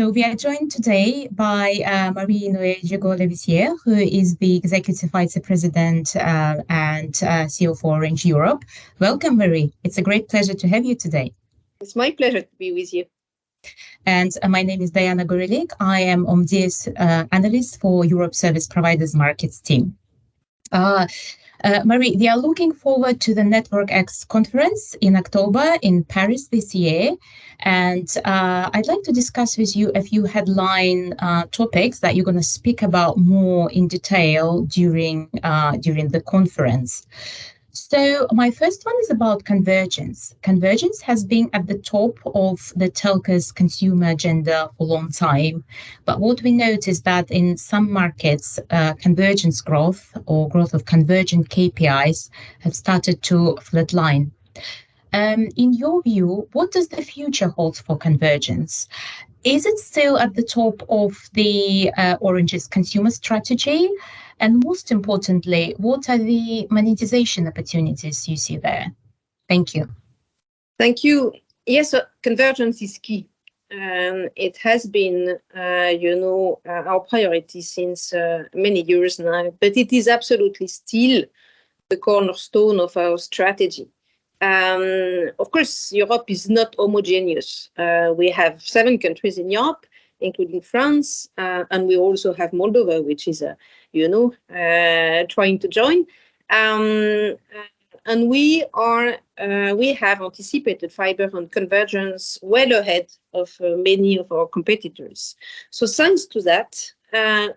So we are joined today by Mari-Noëlle Jégo-Laveissière, who is the Executive Vice President and CEO for Orange Europe. Welcome, Marie. It's a great pleasure to have you today. It's my pleasure to be with you. And my name is Diana Gorelik. I am Omdia's Analyst for Europe Service Providers Markets team. Marie, we are looking forward to the Network X conference in October in Paris this year. And I'd like to discuss with you a few headline topics that you're going to speak about more in detail during the conference. So my first one is about convergence. Convergence has been at the top of the telco's consumer agenda for a long time. But what we notice is that in some markets, convergence growth or growth of convergent KPIs have started to flatline. In your view, what does the future hold for convergence? Is it still at the top of the Orange's consumer strategy? And most importantly, what are the monetization opportunities you see there? Thank you. Thank you. Yes, convergence is key. It has been, our priority since many years now, but it is absolutely still the cornerstone of our strategy. Of course, Europe is not homogeneous. We have 7 countries in Europe, including France, and we also have Moldova, which is, trying to join. And we have anticipated fiber and convergence well ahead of many of our competitors. So thanks to that,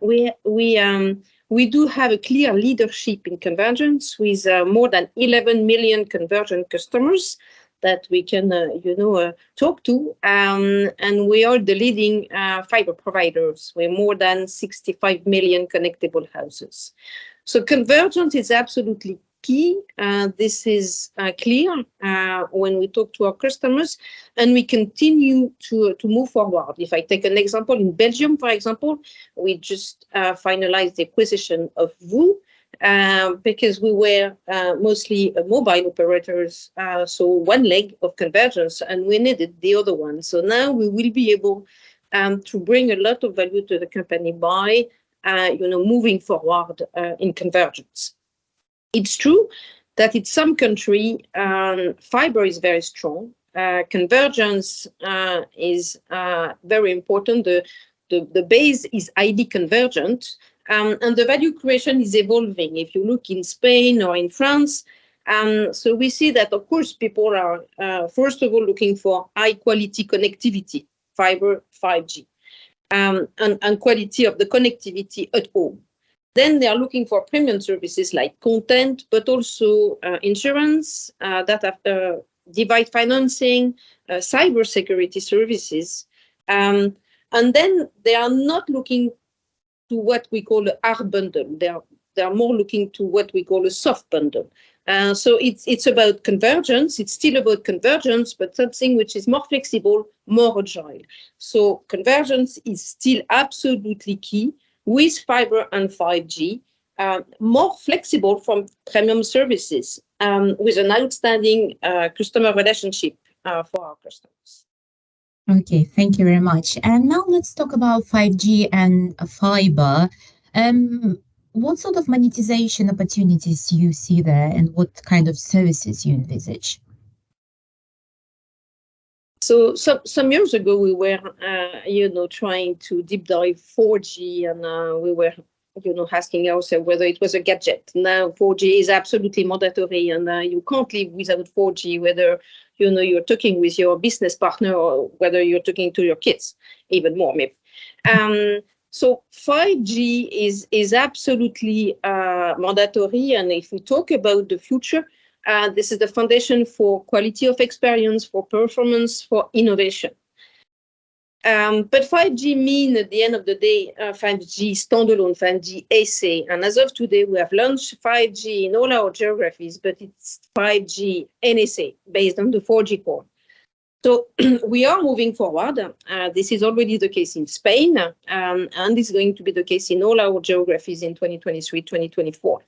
we do have a clear leadership in convergence with more than 11 million convergent customers that we can, talk to. And we are the leading fiber providers with more than 65 million connectable houses. So convergence is absolutely key. This is clear when we talk to our customers, and we continue to move forward. If I take an example, in Belgium, for example, we just finalized the acquisition of VOO, because we were mostly mobile operators, so one leg of convergence, and we needed the other one. So now we will be able to bring a lot of value to the company by, moving forward in convergence. It's true that in some countries, fiber is very strong. Convergence is very important. The base is highly convergent. And the value creation is evolving. If you look in Spain or in France, so we see that, of course, people are, first of all, looking for high-quality connectivity, fiber, 5G, and quality of the connectivity at home. Then they are looking for premium services like content, but also insurance, device financing, cybersecurity services. And then they are not looking to what we call a hard bundle. They are more looking to what we call a soft bundle. So it's about convergence. It's still about convergence, but something which is more flexible, more agile. So convergence is still absolutely key with fiber and 5G, more flexible from premium services, with an outstanding customer relationship for our customers. Okay, thank you very much. And now let's talk about 5G and fiber. What sort of monetization opportunities do you see there, and what kind of services you envisage? So some years ago, we were, trying to deep dive 4G, and we were, asking ourselves whether it was a gadget. Now 4G is absolutely mandatory, and you can't live without 4G, whether you're talking with your business partner or whether you're talking to your kids, even more maybe. So 5G is absolutely mandatory, and if we talk about the future, this is the foundation for quality of experience, for performance, for innovation. But 5G means, at the end of the day, 5G standalone, 5G SA. And as of today, we have launched 5G in all our geographies, but it's 5G NSA based on the 4G core. So we are moving forward. This is already the case in Spain, and it's going to be the case in all our geographies in 2023, 2024.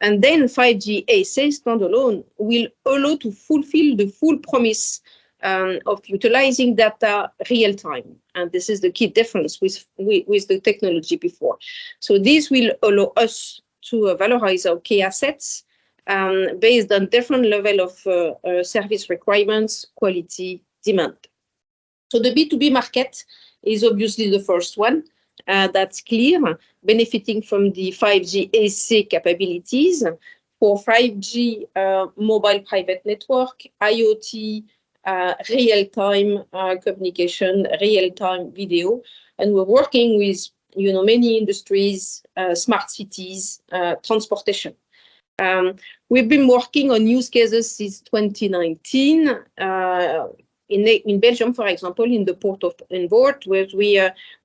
And then 5G SA standalone will allow to fulfill the full promise of utilizing data real time. And this is the key difference with the technology before. So this will allow us to valorize our key assets based on different level of service requirements, quality, demand. So the B2B market is obviously the first one. That's clear, benefiting from the 5G AC capabilities for 5G mobile private network, IoT, real-time communication, real-time video. And we're working with many industries, smart cities, transportation. We've been working on use cases since 2019. In Belgium, for example, in the port of Envoort, where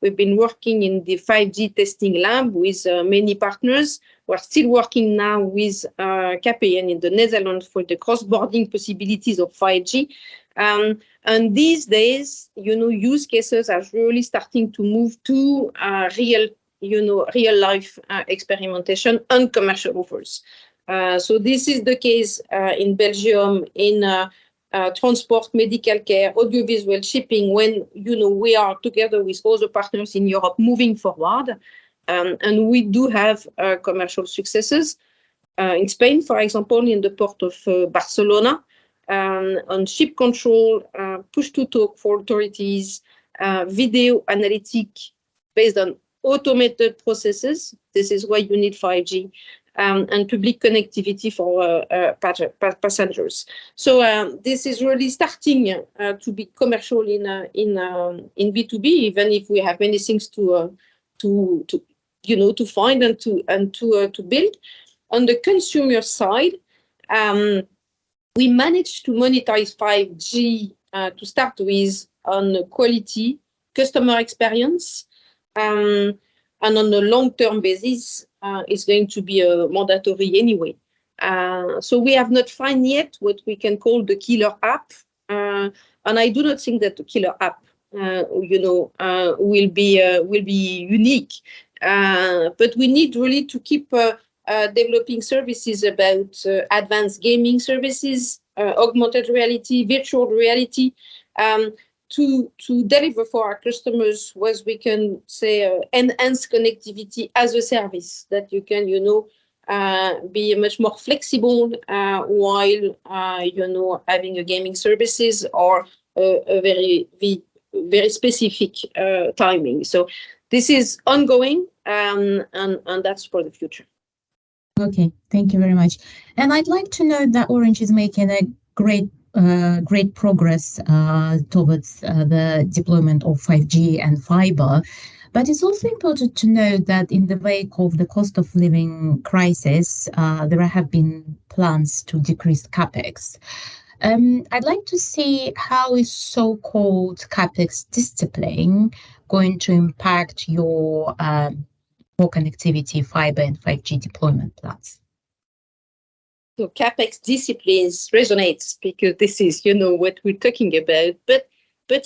we've been working in the 5G testing lab with many partners. We're still working now with KPN in the Netherlands for the cross-boarding possibilities of 5G. And these days, use cases are really starting to move to real life experimentation and commercial offers. So this is the case in Belgium in transport, medical care, audiovisual, shipping, when we are together with other partners in Europe moving forward. And we do have commercial successes. In Spain, for example, in the port of Barcelona, on ship control, push-to-talk for authorities, video analytic based on automated processes. This is why you need 5G. And public connectivity for passengers. So this is really starting to be commercial in B2B, even if we have many things to find and to build. On the consumer side, we managed to monetize 5G to start with on quality, customer experience, and on a long-term basis. Is going to be mandatory anyway. So we have not found yet what we can call the killer app. And I do not think that the killer app, will be unique. But we need really to keep developing services about advanced gaming services, augmented reality, virtual reality, to deliver for our customers what we can say enhanced connectivity as a service, that you can be much more flexible while having a gaming services or a very specific timing. So this is ongoing and that's for the future. Okay, thank you very much. And I'd like to know that Orange is making a great progress towards the deployment of 5G and fiber. But it's also important to note that in the wake of the cost of living crisis, there have been plans to decrease capex. I'd like to see how is so-called capex discipline going to impact your connectivity, fiber and 5G deployment plans. So capex disciplines resonates because this is, what we're talking about. But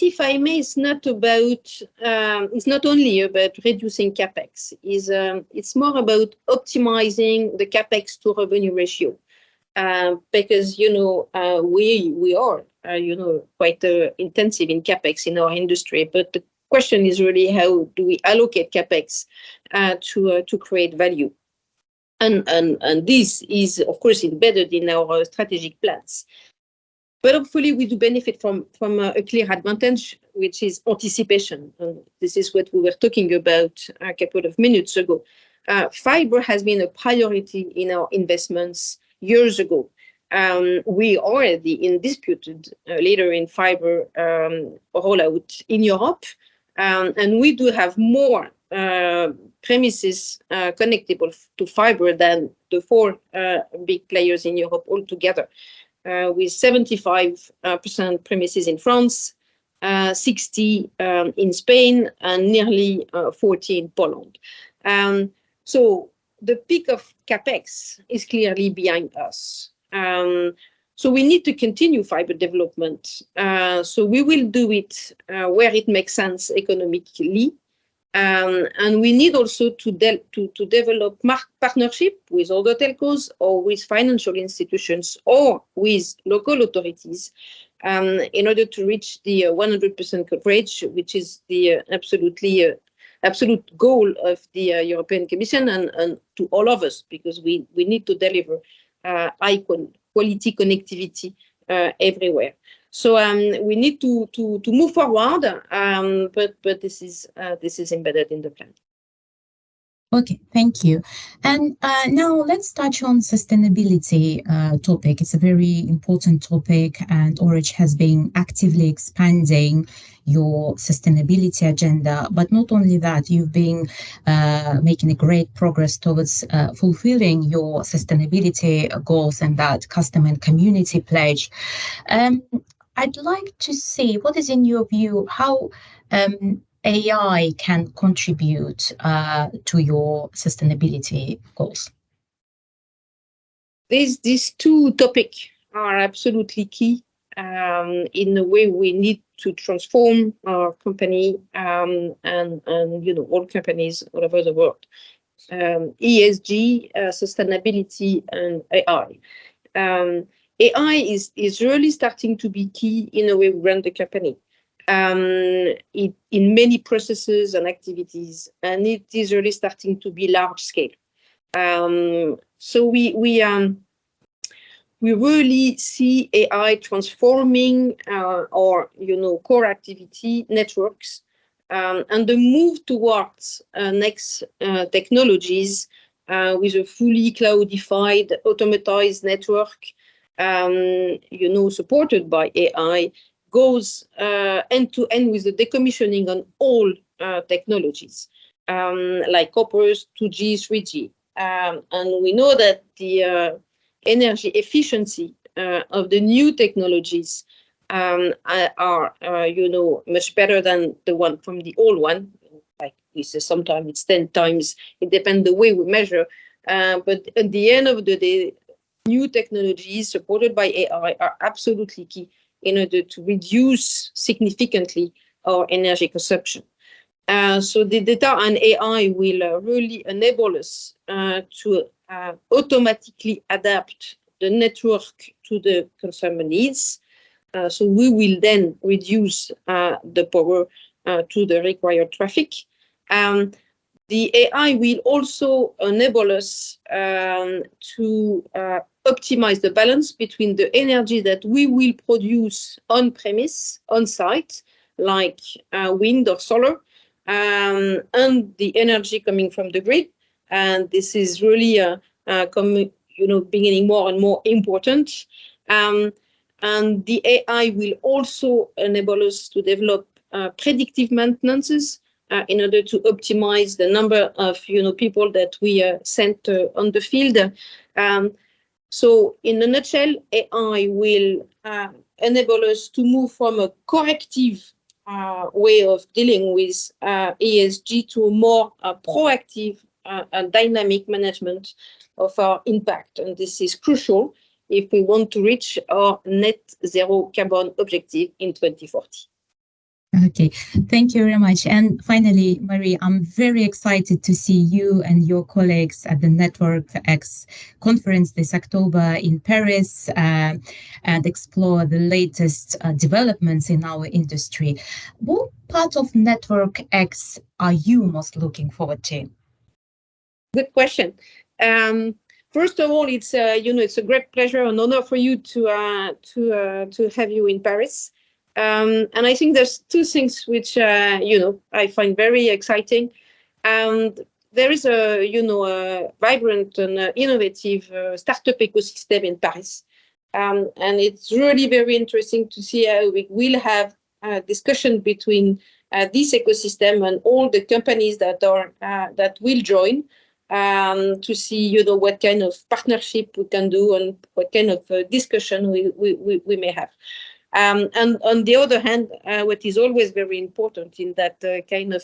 if I may, it's not only about reducing capex. It's more about optimizing the capex to revenue ratio. Because we are quite intensive in capex in our industry. But the question is really how do we allocate capex to create value. And this is, of course, embedded in our strategic plans. But hopefully we do benefit from a clear advantage, which is anticipation. And this is what we were talking about a couple of minutes ago. Fiber has been a priority in our investments years ago. We are already undisputed leader in fiber rollout in Europe. And we do have more premises connectable to fiber than the four big players in Europe altogether, with 75% premises in France, 60 in Spain, and nearly 40 in Poland. So the peak of capex is clearly behind us. So we need to continue fiber development. So we will do it where it makes sense economically. And we need also to develop partnership with other telcos or with financial institutions or with local authorities in order to reach the 100% coverage, which is the absolute goal of the European Commission and to all of us, because we need to deliver high quality connectivity everywhere. So we need to move forward, but this is embedded in the plan. Okay, thank you. And now let's touch on sustainability topic. It's a very important topic, and Orange has been actively expanding your sustainability agenda. But not only that, you've been making a great progress towards fulfilling your sustainability goals and that customer and community pledge. I'd like to see, what is in your view, how AI can contribute to your sustainability goals? These two topics are absolutely key in the way we need to transform our company and all companies all over the world. ESG, sustainability, and AI. AI is really starting to be key in the way we run the company. In many processes and activities, and it is really starting to be large scale. So we really see AI transforming our core activity networks, and the move towards next technologies with a fully cloudified, automatized network, supported by AI, goes end to end with the decommissioning on all technologies, like copper, 2G, 3G. And we know that the energy efficiency of the new technologies are much better than the one from the old one. Like we say, sometimes it's 10 times. It depends the way we measure. But at the end of the day, new technologies supported by AI are absolutely key in order to reduce significantly our energy consumption. So the data and AI will really enable us to automatically adapt the network to the consumer needs. So we will then reduce the power to the required traffic. The AI will also enable us to optimize the balance between the energy that we will produce on premise, on site, like wind or solar, and the energy coming from the grid. And this is really beginning more and more important. And the AI will also enable us to develop predictive maintenances in order to optimize the number of people that we sent on the field. So in a nutshell, AI will enable us to move from a corrective way of dealing with ESG to a more proactive and dynamic management of our impact. And this is crucial if we want to reach our net zero carbon objective in 2040. Okay, thank you very much. And finally, Marie, I'm very excited to see you and your colleagues at the Network X conference this October in Paris and explore the latest developments in our industry. What part of Network X are you most looking forward to? Good question. First of all, it's a great pleasure and honor for you to have you in Paris. And I think there's two things which I find very exciting. And there is a vibrant and innovative startup ecosystem in Paris, and it's really very interesting to see how we will have a discussion between this ecosystem and all the companies that will join. To see what kind of partnership we can do and what kind of discussion we may have. And on the other hand, what is always very important in that kind of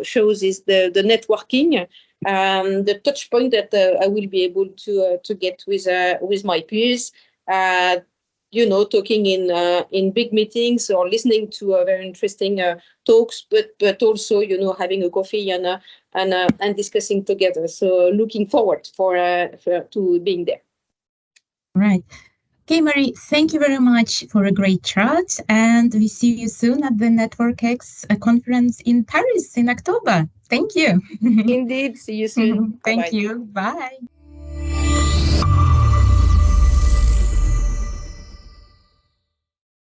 shows is the networking, the touch point that I will be able to get with my peers. talking in big meetings or listening to very interesting talks, but also having a coffee and discussing together. So looking forward to being there. Right. Okay, Mari, thank you very much for a great chat, and we see you soon at the NetworkX conference in Paris in October. Thank you. Indeed, see you soon. Thank Bye-bye. you. Bye.